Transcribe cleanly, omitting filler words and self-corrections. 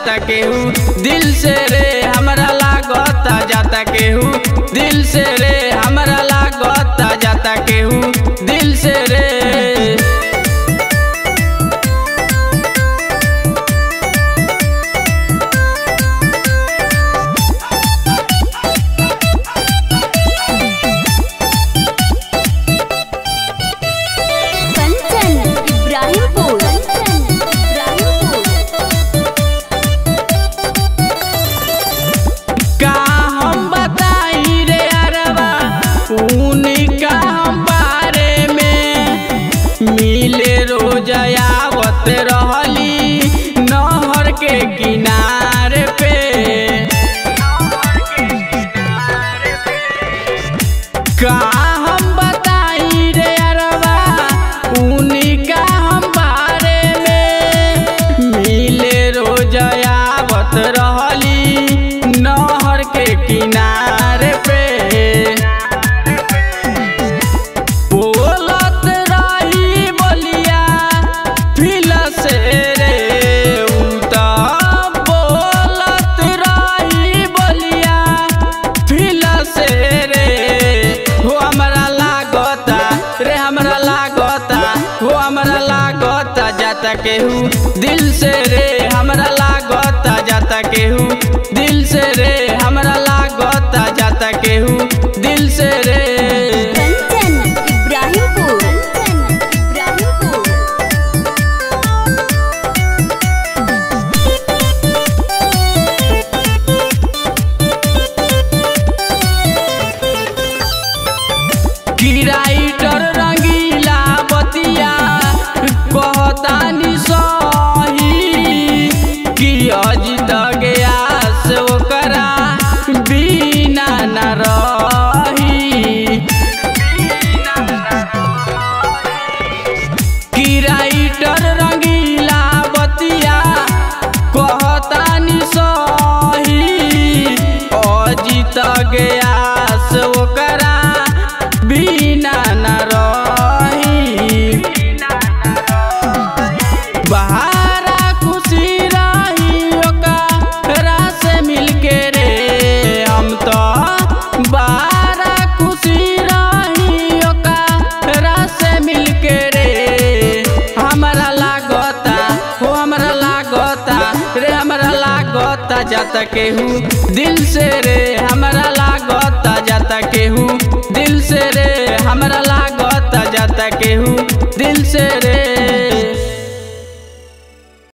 जाता केहू दिल से रे हमरा लागता जाता केहू दिल से रे हमरा लागता जाता केहू दिल से रे। मिले रोज आवत रहली नहर के किनारे पे का हम बताई रे अरवा उनका हम बारे में मिले रोज आवत रहली नहर के किनारे पे जाता केहू दिल से रे हमरा लागता जाता केहू दिल से रे हमरा लागता जाता केहू दिल से रे। राइटर रंगीला बतिया कहतानी सही कि अजित गया से ओकरा बिना न रही कि राइटर रंगीला बतिया कहतानी सही अजित गया से ओकरा बिना न रही बहारा खुशी रही ओकरा से मिलके रे हम तो बहारा खुशी रही ओकरा से मिलके रे हमरा लागता हो हमरा लागता रे हमरा लागता जाता केहू दिल से रे हमरा लागता जाता केहू दिल से रे हमरा लागता जाता केहू।